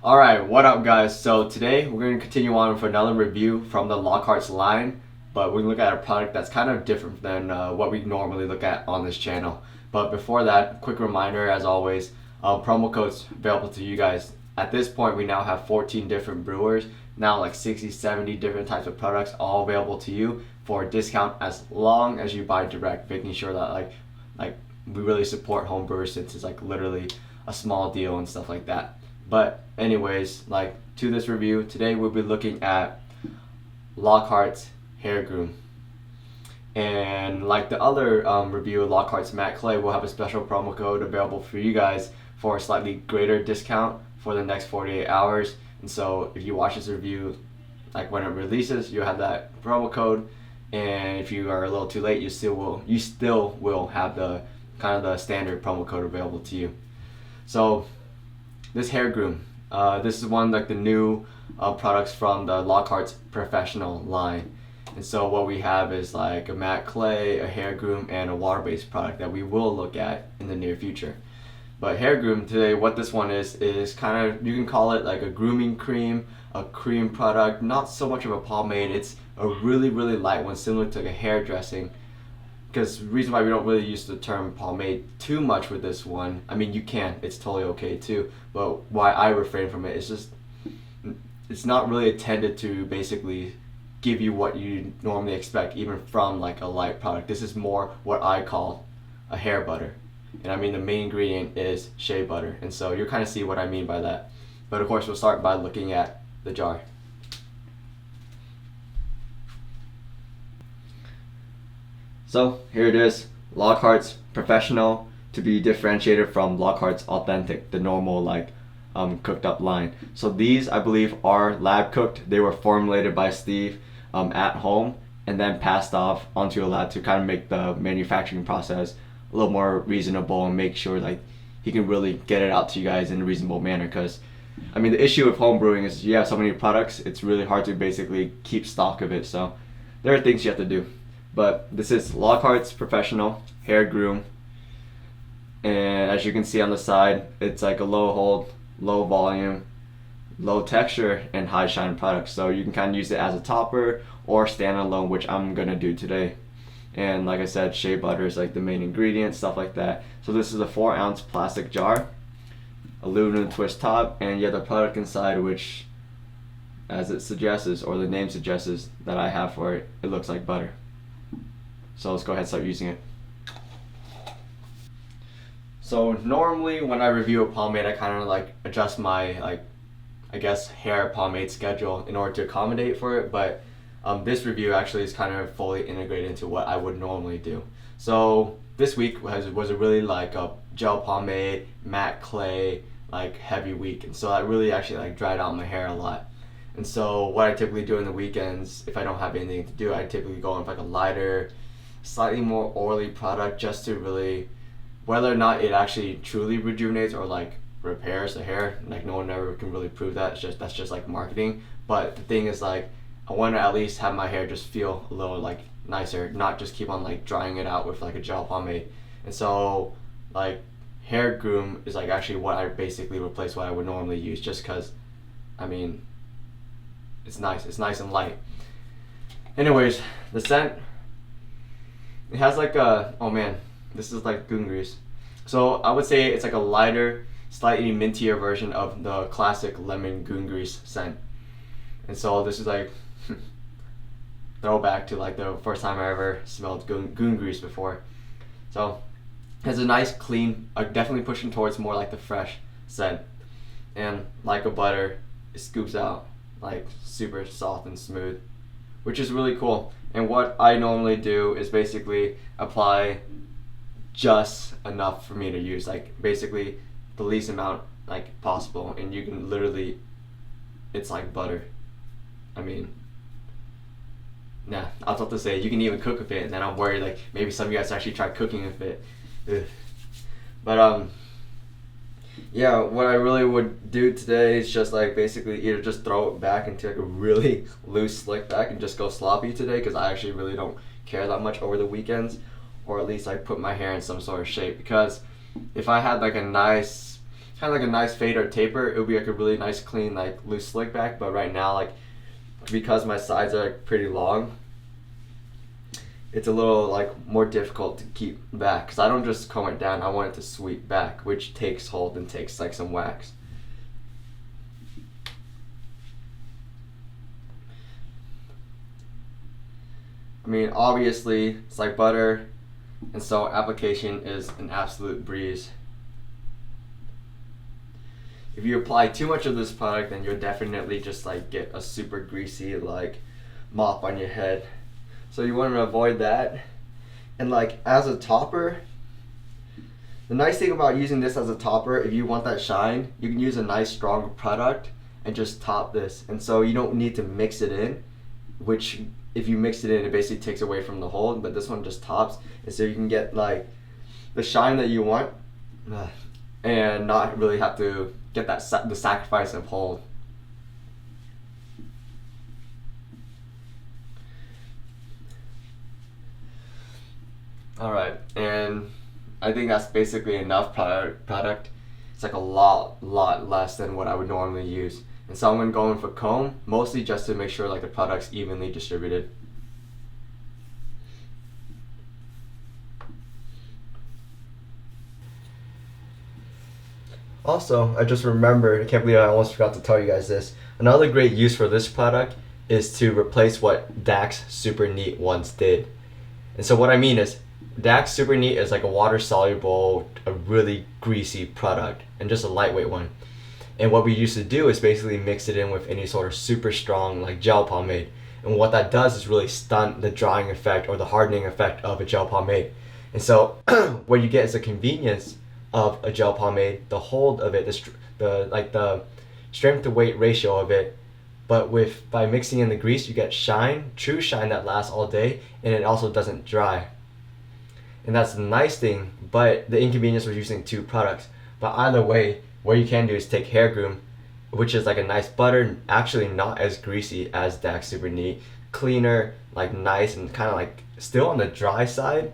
Alright, what up guys? So today we're going to continue on with another review from the Lockhart's line, but we're going to look at a product that's kind of different than what we normally look at on this channel. But before that, quick reminder as always, promo codes available to you guys. At this point we now have 14 different brewers, now like 60, 70 different types of products all available to you for a discount as long as you buy direct, making sure that like we really support home brewers since it's like literally a small deal and stuff like that. But anyways, like to this review, today we'll be looking at Lockhart's Hair Groom. And like the other review of Lockhart's Matte Clay, we'll have a special promo code available for you guys for a slightly greater discount for the next 48 hours. And so if you watch this review, like when it releases, you'll have that promo code. And if you are a little too late, you still will have the kind of the standard promo code available to you. So this Hair Groom, this is one like the new products from the Lockhart's Professional line. And so what we have is like a matte clay, a hair groom, and a water-based product that we will look at in the near future. But Hair Groom today, what this one is kind of, you can call it like a grooming cream, a cream product, not so much of a pomade. It's a really light one, similar to like a hair dressing. Because the reason why we don't really use the term pomade too much with this one, I mean you can, it's totally okay too, but why I refrain from it is just, it's not really intended to basically give you what you normally expect even from like a light product. This is more what I call a hair butter. And I mean the main ingredient is shea butter, and so you'll kind of see what I mean by that. But of course we'll start by looking at the jar. So here it is, Lockhart's Professional, to be differentiated from Lockhart's Authentic, the normal like cooked up line. So these I believe are lab cooked. They were formulated by Steve at home and then passed off onto a lab to kind of make the manufacturing process a little more reasonable and make sure like he can really get it out to you guys in a reasonable manner. Because I mean the issue with home brewing is you have so many products, it's really hard to basically keep stock of it. So there are things you have to do. But this is Lockhart's Professional Hair Groom, and as you can see on the side, it's like a low hold, low volume, low texture, and high shine product. So you can kind of use it as a topper or standalone, which I'm gonna do today. And like I said, shea butter is like the main ingredient, stuff like that. So this is a 4-ounce plastic jar, aluminum twist top, and you have the product inside, which, as it suggests, or the name suggests that I have for it, it looks like butter. So let's go ahead and start using it. So normally when I review a pomade, I kind of like adjust my like, I guess, hair pomade schedule in order to accommodate for it. But this review actually is kind of fully integrated into what I would normally do. So this week was a really like a gel pomade, matte clay, like heavy week. And so I really actually like dried out my hair a lot. And so what I typically do in the weekends, if I don't have anything to do, I typically go in with like a lighter, slightly more oily product just to really, whether or not it actually truly rejuvenates or like repairs the hair, like no one ever can really prove that. That's just like marketing. But the thing is like, I want to at least have my hair just feel a little like nicer, not just keep on like drying it out with like a gel pomade. And so like Hair Groom is like actually what I basically replace what I would normally use, just because I mean it's nice and light. Anyways, the scent, it has like a, oh man, this is like goon grease. So I would say it's like a lighter, slightly mintier version of the classic lemon goon grease scent. And so this is like throwback to like the first time I ever smelled goon grease before. So it has a nice clean, definitely pushing towards more like the fresh scent. And like a butter, it scoops out like super soft and smooth, which is really cool. And what I normally do is basically apply just enough for me to use, like basically the least amount like possible, and you can literally, it's like butter. I mean, nah, I was about to say you can even cook with it, and then I'm worried like maybe some of you guys actually try cooking with it. Ugh. But yeah, what I really would do today is just like basically either just throw it back into like a really loose slick back and just go sloppy today, because I actually really don't care that much over the weekends, or at least like put my hair in some sort of shape. Because if I had like a nice kind of like a nice fade or taper, it would be like a really nice clean like loose slick back. But right now, like because my sides are like pretty long, it's a little like more difficult to keep back because I don't just comb it down, I want it to sweep back, which takes hold and takes like some wax. I mean, obviously it's like butter, and so application is an absolute breeze. If you apply too much of this product, then you'll definitely just like get a super greasy like mop on your head. So you want to avoid that. And like as a topper, the nice thing about using this as a topper, if you want that shine, you can use a nice strong product and just top this. And so you don't need to mix it in, which if you mix it in, it basically takes away from the hold, but this one just tops. And so you can get like the shine that you want and not really have to get the sacrifice of hold. Alright, and I think that's basically enough product. It's like a lot less than what I would normally use. And so I'm going to go in for comb, mostly just to make sure like the product's evenly distributed. Also, I just remembered, I can't believe I almost forgot to tell you guys this. Another great use for this product is to replace what Dax Super Neat once did. And so what I mean is, Dax Super Neat is like a water soluble, a really greasy product, and just a lightweight one. And what we used to do is basically mix it in with any sort of super strong like gel pomade. And what that does is really stunt the drying effect or the hardening effect of a gel pomade. And so what you get is a convenience of a gel pomade, the hold of it, the strength to weight ratio of it, but by mixing in the grease you get shine, true shine that lasts all day, and it also doesn't dry. And that's the nice thing, but the inconvenience was using two products. But either way, what you can do is take Hair Groom, which is like a nice butter, actually not as greasy as Dax Super Neat, cleaner, like nice and kind of like still on the dry side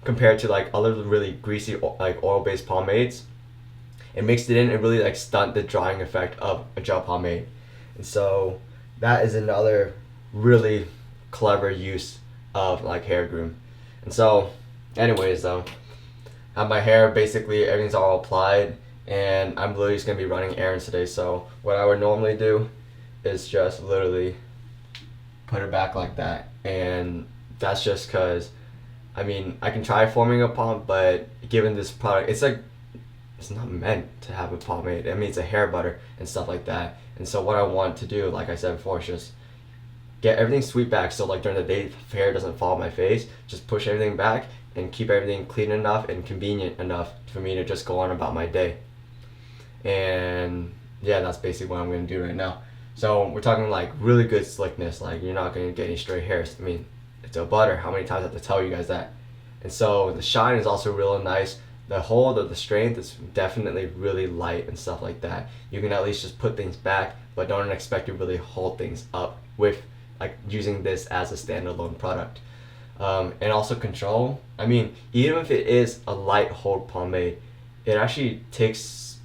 compared to like other really greasy like oil-based pomades, and mixed it in and really like stunt the drying effect of a gel pomade. And so that is another really clever use of like Hair Groom. And so anyways though, I have my hair basically everything's all applied, and I'm literally just gonna be running errands today. So what I would normally do is just literally put it back like that, and that's just cause I mean I can try forming a pomp, but given this product, it's not meant to have a pomade. I mean it's a hair butter and stuff like that. And so what I want to do, like I said before, is just get everything sweep back, so like during the day if hair doesn't fall on my face, just push everything back and keep everything clean enough and convenient enough for me to just go on about my day. And yeah, that's basically what I'm going to do right now. So we're talking like really good slickness, like you're not going to get any stray hairs. I mean, it's a butter, how many times I have to tell you guys that? And so the shine is also real nice. The hold of the strength is definitely really light and stuff like that. You can at least just put things back, but don't expect to really hold things up with like using this as a standalone product. And also control. I mean, even if it is a light hold pomade, it actually takes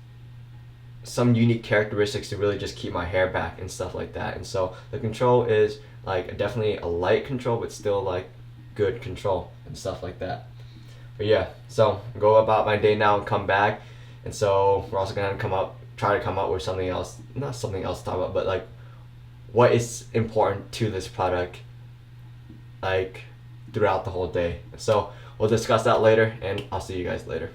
some unique characteristics to really just keep my hair back and stuff like that. And so the control is like definitely a light control, but still like good control and stuff like that. But yeah, so go about my day now and come back. And so we're also gonna try to come up with something else, not something else to talk about, but like what is important to this product, like throughout the whole day. So we'll discuss that later, and I'll see you guys later.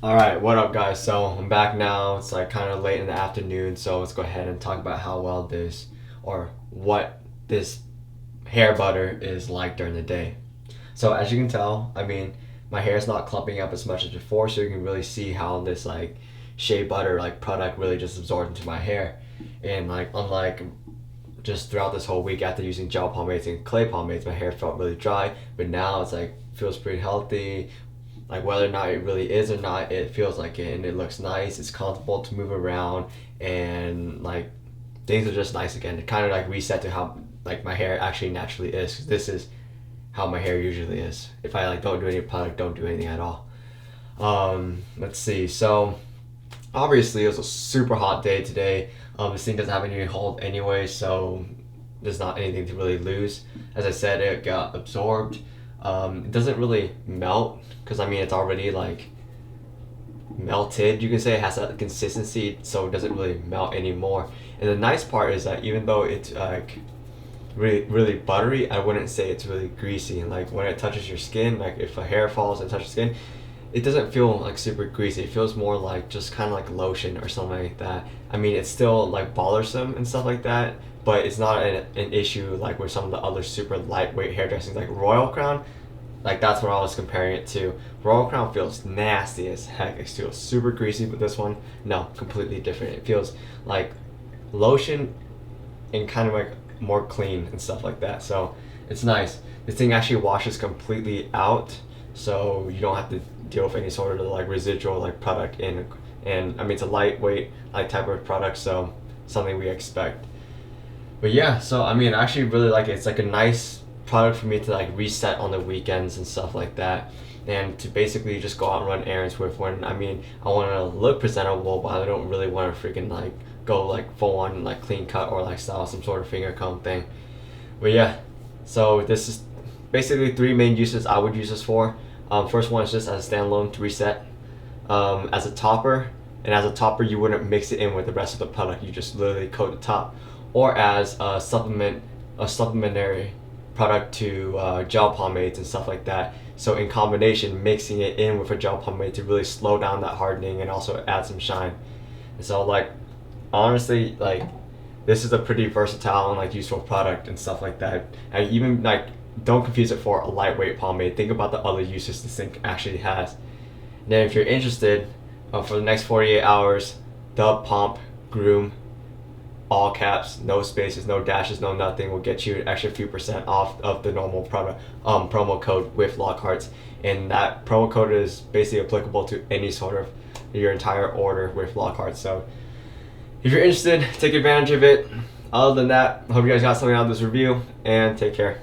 Alright, what up guys? So I'm back now. It's like kind of late in the afternoon, so let's go ahead and talk about how well this, or what this hair butter is like during the day. So as you can tell, I mean, my hair is not clumping up as much as before, so you can really see how this like shea butter like product really just absorbed into my hair. And like unlike just throughout this whole week after using gel pomades and clay pomades, my hair felt really dry, but now it's like feels pretty healthy. Like whether or not it really is or not, it feels like it, and it looks nice, it's comfortable to move around, and like things are just nice again. It kind of like reset to how like my hair actually naturally is, because this is how my hair usually is. If I like don't do any product, don't do anything at all. Let's see. So obviously it was a super hot day today. This thing doesn't have any hold anyway, so there's not anything to really lose. As I said, it got absorbed. It doesn't really melt because I mean it's already like melted. You can say it has that consistency, so it doesn't really melt anymore. And the nice part is that even though it's like really buttery, I wouldn't say it's really greasy. Like when it touches your skin, like if a hair falls and touches skin, it doesn't feel like super greasy. It feels more like just kind of like lotion or something like that. I mean, it's still like bothersome and stuff like that, but it's not an issue like with some of the other super lightweight hair dressings like Royal Crown. Like that's what I was comparing it to. Royal Crown feels nasty as heck. It feels super greasy, but this one, no, completely different. It feels like lotion and kind of like more clean and stuff like that. So it's nice. This thing actually washes completely out, so you don't have to deal with any sort of like residual like product in. And I mean it's a lightweight like type of product, so something we expect. But yeah, so I mean I actually really like it. It's like a nice product for me to like reset on the weekends and stuff like that, and to basically just go out and run errands with when I mean I want to look presentable, but I don't really want to freaking like go like full on like clean cut or like style some sort of finger comb thing. But yeah, so this is basically three main uses I would use this for. First one is just as a standalone to reset, as a topper, and as a topper you wouldn't mix it in with the rest of the product, you just literally coat the top, or as a supplementary product to gel pomades and stuff like that. So in combination, mixing it in with a gel pomade to really slow down that hardening and also add some shine. And so like honestly, like this is a pretty versatile and like useful product and stuff like that. And even like don't confuse it for a lightweight pomade. Think about the other uses this thing actually has. And then if you're interested, for the next 48 hours, the Pomp Groom, all caps, no spaces, no dashes, no nothing, will get you an extra few % off of the normal product promo code with Lockhart. And that promo code is basically applicable to any sort of your entire order with Lockhart. So if you're interested, take advantage of it. Other than that, I hope you guys got something out of this review, and take care.